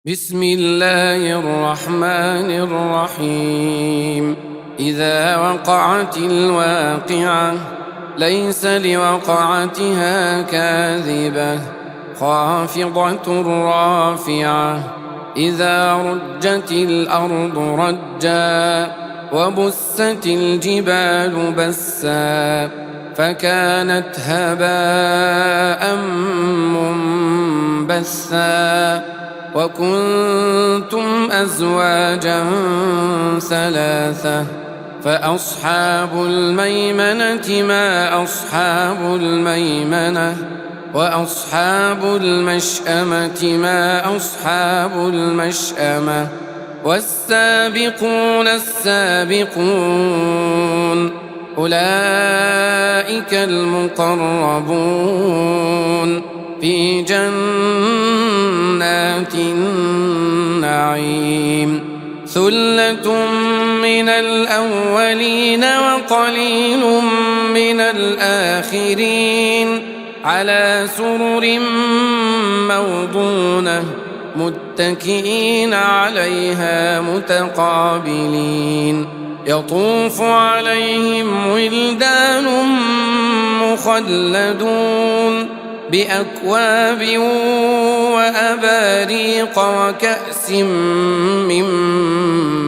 بسم الله الرحمن الرحيم. إذا وقعت الواقعة ليس لوقعتها كاذبة خافضة رافعة. إذا رجت الأرض رجا وبست الجبال بسا فكانت هباء منبثا وكنتم أزواجا ثلاثة فأصحاب الميمنة ما أصحاب الميمنة وأصحاب المشأمة ما أصحاب المشأمة والسابقون السابقون أولئك المقربون في جنات النعيم. ثلة من الأولين وقليل من الآخرين على سرر موضونة متكئين عليها متقابلين. يطوف عليهم ولدان مخلدون بأكواب وأباريق وكأس من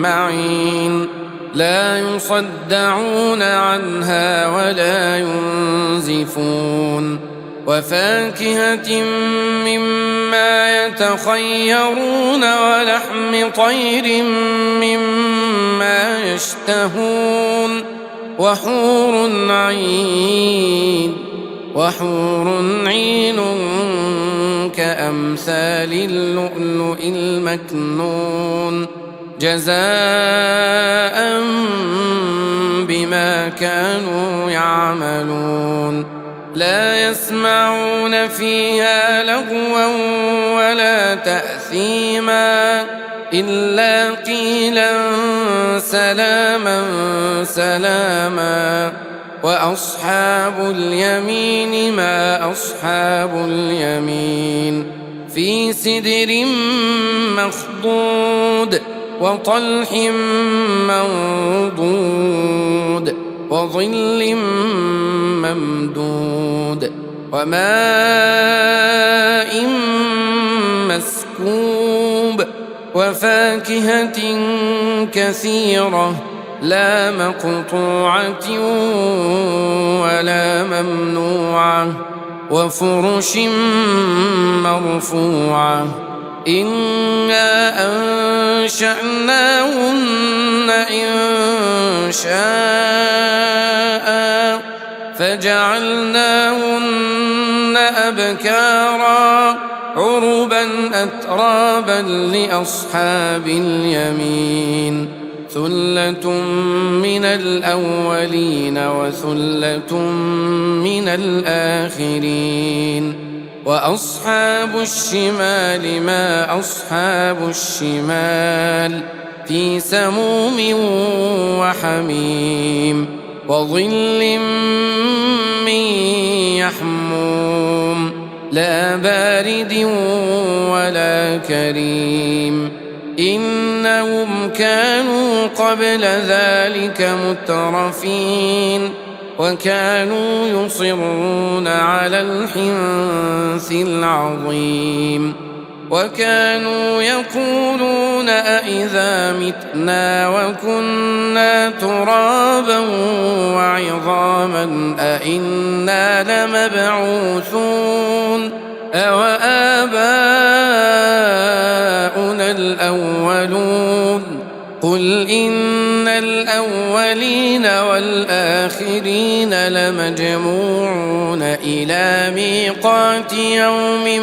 معين لا يصدعون عنها ولا ينزفون. وفاكهة مما يتخيرون ولحم طير مما يشتهون وحور عين كأمثال اللؤلؤ المكنون جزاء بما كانوا يعملون. لا يسمعون فيها لغوا ولا تأثيما إلا قيلا سلاما سلاما. وأصحاب اليمين ما أصحاب اليمين في سدر مخضود وطلح منضود وظل ممدود وماء مسكوب وفاكهة كثيرة لا مقطوعة ولا ممنوعة وفرش مرفوعة. إنا أنشأناهن إنشاء فجعلناهن أبكارا عربا أترابا لأصحاب اليمين. ثلة من الأولين وثلة من الآخرين. وأصحاب الشمال ما أصحاب الشمال في سموم وحميم وظل من يحموم لا بارد ولا كريم. إنهم كانوا قبل ذلك مترفين وكانوا يصرون على الحنث العظيم وكانوا يقولون أإذا متنا وكنا ترابا وعظاما أإنا لمبعوثون أوآباؤنا الأولون. قل إن الأولين والآخرين لمجموعون إلى ميقات يوم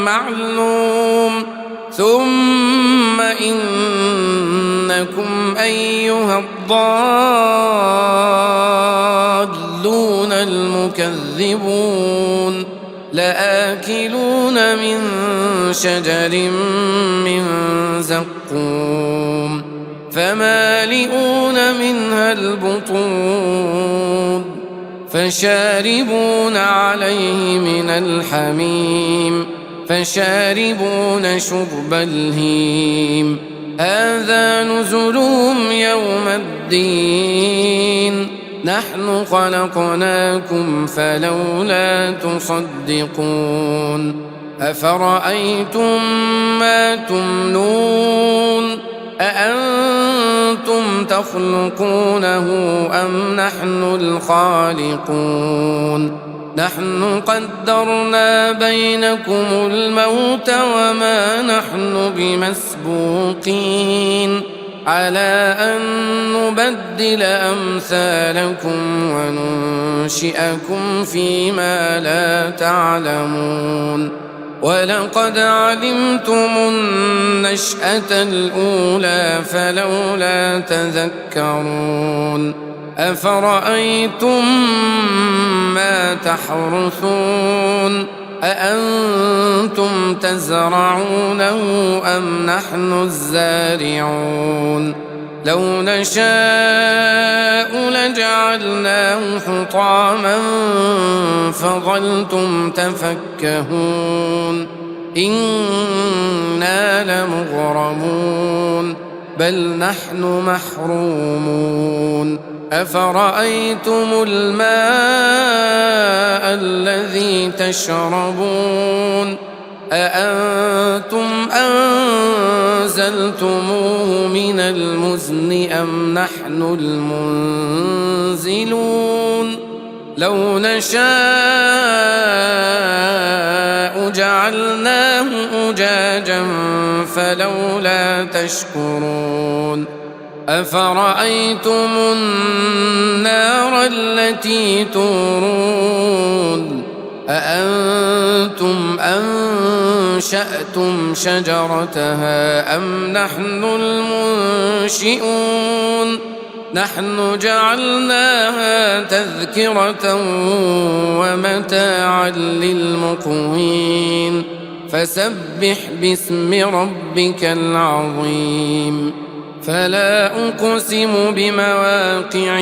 معلوم. ثم إنكم أيها الضالون المكذبون لآكلون من شجر من زقوم فمالئون منها البطون فشاربون عليه من الحميم فشاربون شرب الهيم هذا نزلهم يوم الدين نحن خلقناكم فلولا تصدقون أفرأيتم ما تمنون أأنتم تخلقونه أم نحن الخالقون نحن قدرنا بينكم الموت وما نحن بمسبوقين على أن نبدل أمثالكم وننشئكم فيما لا تعلمون ولقد علمتم النشأة الأولى فلولا تذكرون أفرأيتم ما تحرثون أأنتم تزرعونه أم نحن الزارعون لو نشاء لجعلناه حطاما فظلتم تفكهون إنا لمغرمون بل نحن محرومون أفرأيتم الماء الذي تشربون أأنتم أنزلتموه من المزن أم نحن المنزلون لو نشاء جعلناه أجاجا فلولا تشكرون أفرأيتم النار التي تورون أأنتم أنشأتم شجرتها أم نحن المنشئون نحن جعلناها تذكرة ومتاعا للمقوين فسبح باسم ربك العظيم فلا أقسم بمواقع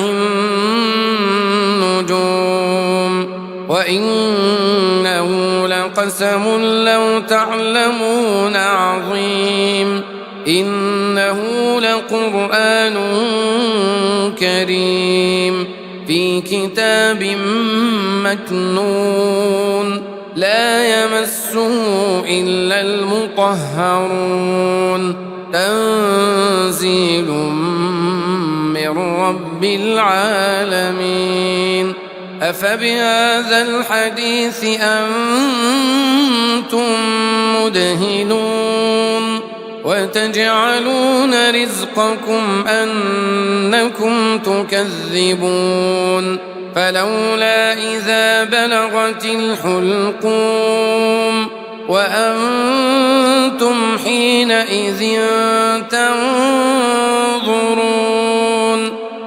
النجوم وإنه لقسم لو تعلمون عظيم إنه لقرآن كريم في كتاب مكنون لا يمسه إلا المطهرون تنزيل من رب العالمين أفبهذا الحديث أنتم مدهنون وتجعلون رزقكم أنكم تكذبون فلولا إذا بلغت الحلقوم وأنتم حينئذ تنظرون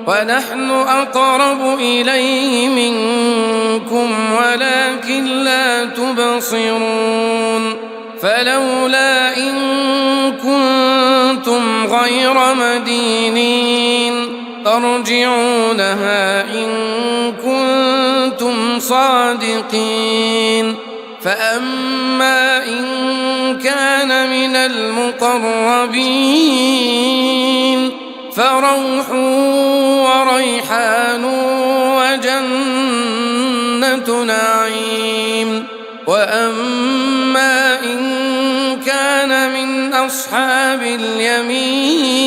ونحن أقرب إليه منكم ولكن لا تبصرون فلولا إن كنتم غير مدينين ترجعونها إن كنتم صادقين فأما إن كان من المقربين فروح وريحان وجنة نعيم وأما إن كان من أصحاب اليمين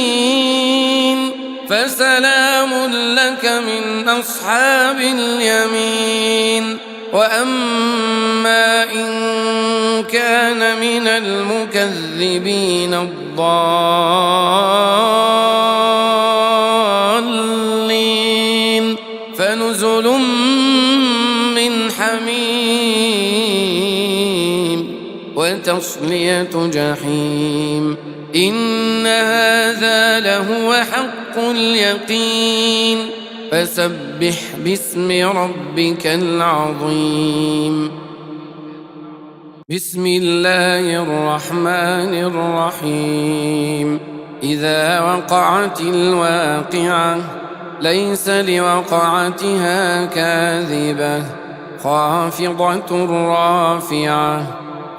فسلام لك من أصحاب اليمين وأما إن كان من المكذبين الضالين فنزل من حميم وتصلية جحيم إن هذا لهو حق اليقين فسبح باسم ربك العظيم بسم الله الرحمن الرحيم إذا وقعت الواقعة ليس لوقعتها كاذبة خافضة رافعة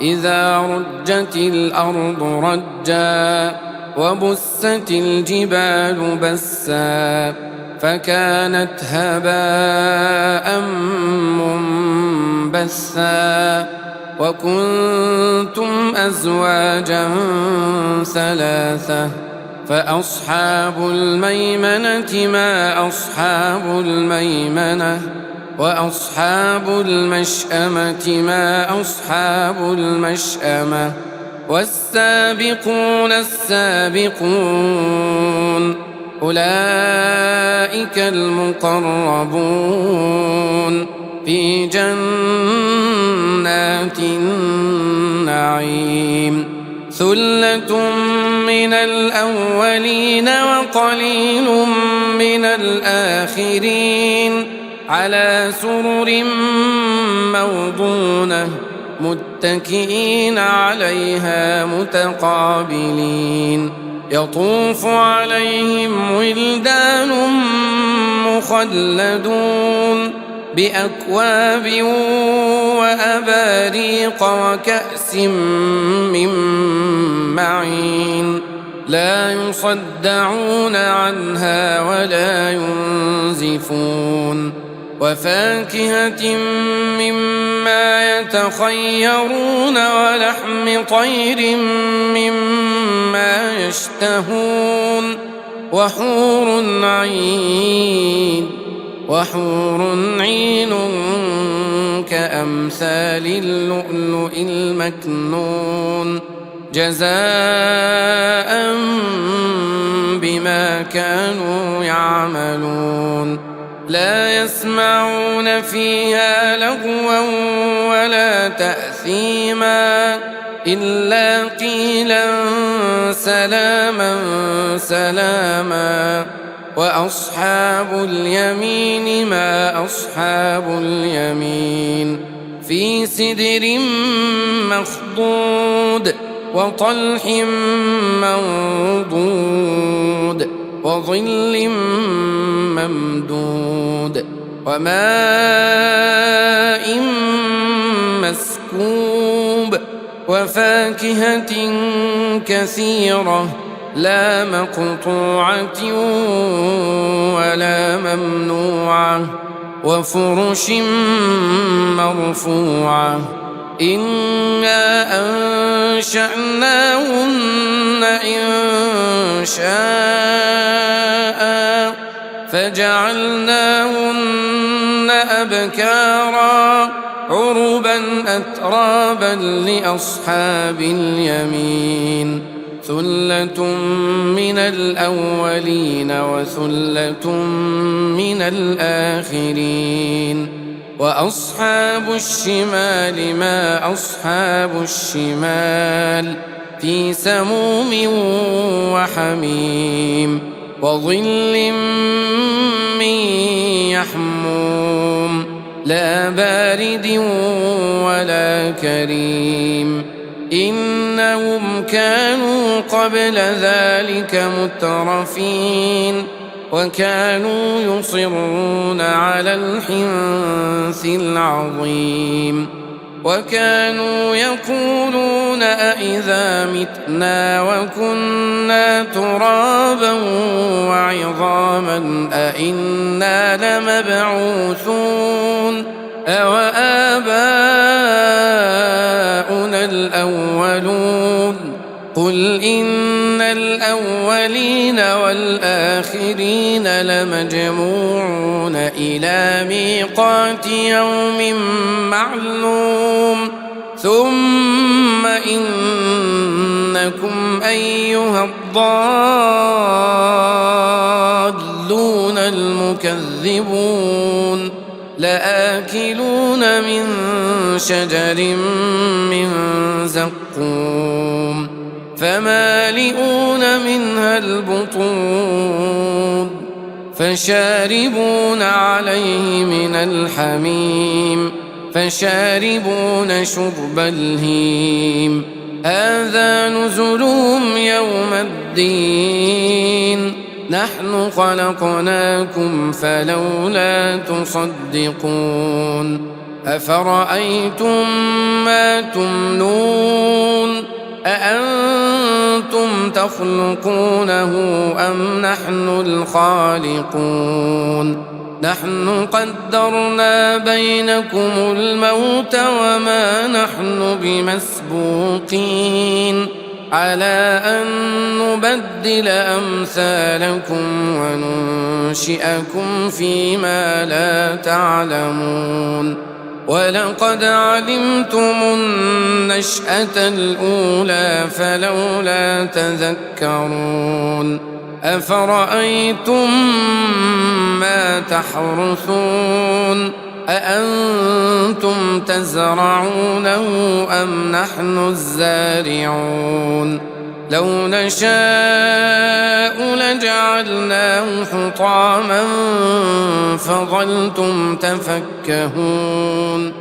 إذا رجت الأرض رجا وبست الجبال بسا فكانت هباء منبثا وكنتم أزواجا ثلاثة فأصحاب الميمنة ما أصحاب الميمنة وأصحاب المشأمة ما أصحاب المشأمة والسابقون السابقون أولئك المقربون في جنات النعيم ثلة من الأولين وقليل من الآخرين على سرر موضونة متكئين عليها متقابلين يطوف عليهم ولدان مخلدون بأكواب وأباريق وكأس من معين لا يصدعون عنها ولا ينزفون وفاكهة مما يتخيرون ولحم طير مما يشتهون وحور عين كأمثال اللؤلؤ المكنون جزاء بما كانوا يعملون لا يسمعون فيها لغوا ولا تأثيما إلا قيلا سلاما سلاما وأصحاب اليمين ما أصحاب اليمين في سدر مخضود وطلح منضود وظل ممدود وماء مسكوب وفاكهة كثيرة لا مقطوعة ولا ممنوعة وفرش مرفوعة إنا أنشأناهن إنشاء فجعلناهن أبكارا عربا أترابا لأصحاب اليمين ثلة من الأولين وثلة من الآخرين وأصحاب الشمال ما أصحاب الشمال في سموم وحميم وظل من يحموم لا بارد ولا كريم إنهم كانوا قبل ذلك مترفين وكانوا يصرون على الحنث العظيم وكانوا يقولون أإذا متنا وكنا ترابا وعظاما أإنا لمبعوثون أوآباؤنا الأولون قل إن الأولين والآخرين لمجموعون إلى ميقات يوم معلوم ثم إنكم أيها الضالون المكذبون لآكلون من شجر من زقوم فمالئون منها البطون فشاربون عليه من الحميم فشاربون شرب الهيم هذا نزلهم يوم الدين نحن خلقناكم فلولا تصدقون أفرأيتم ما تمنون أأنتم تخلقونه أم نحن الخالقون نحن قدرنا بينكم الموت وما نحن بمسبوقين على أن نبدل أمثالكم وننشئكم فيما لا تعلمون ولقد علمتم النشأة الأولى فلولا تذكرون أفرأيتم ما تحرثون أأنتم تزرعونه أم نحن الزارعون لو نشاء لجعلناه حطاما فظلتم تفكهون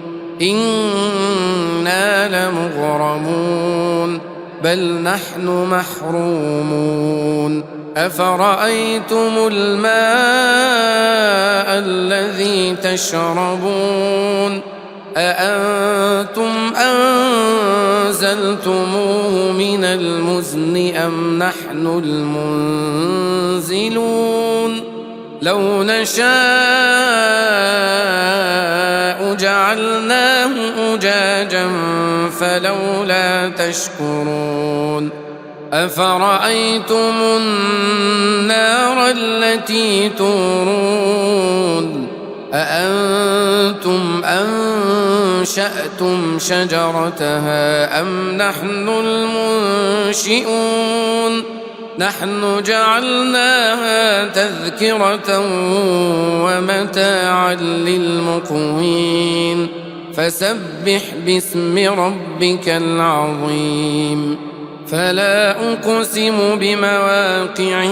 إنا لمغرمون بل نحن محرومون أفرأيتم الماء الذي تشربون أأنتم أنزلتموه من المزن أم نحن المنزلون لو نشاء جعلناه أجاجا فلولا تشكرون أفرأيتم النار التي تورون أأنتم أنشأتم شجرتها أم نحن المنشئون نحن جعلناها تذكرة ومتاعا للمقوين فسبح باسم ربك العظيم فلا أقسم بمواقع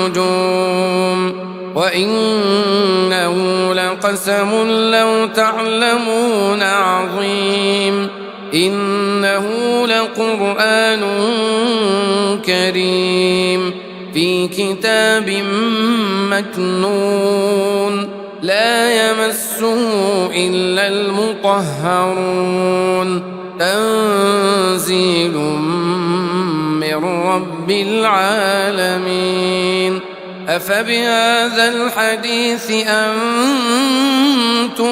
النجوم وإنه لقسم لو تعلمون عظيم إنه لقرآن كريم في كتاب مكنون لا يمسه إلا المطهرون تنزيل من رب العالمين أفبهذا الحديث أنتم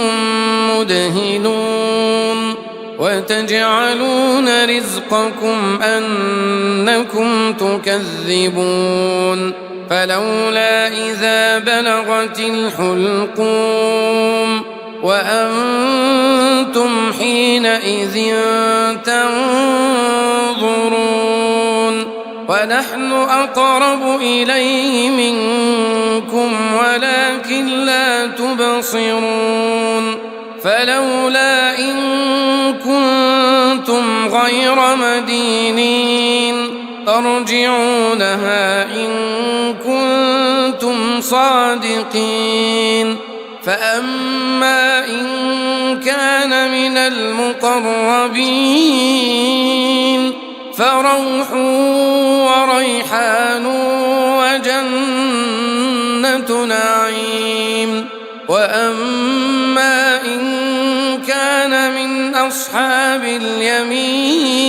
مدهنون وتجعلون رزقكم أنكم تكذبون فلولا إذا بلغت الحلقوم وأنتم حينئذ تنظرون ونحن أقرب إليه منكم ولكن لا تبصرون فلولا إن كنتم غير مدينين ترجعونها إن كنتم صادقين فأما إن كان من المقربين فروح وريحان وجنة نعيم وأما إن كان من أصحاب اليمين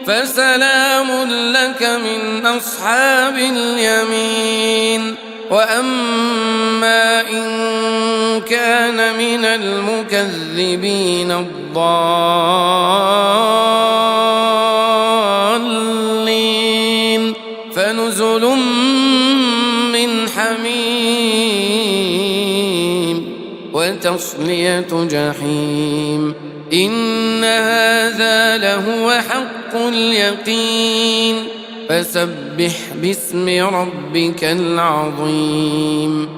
فسلام لك من أصحاب اليمين وأما إن كان من المكذبين الضالين فنزل من حميم وتصلية جحيم إن هذا لهو حق اليقين فسبح باسم ربك العظيم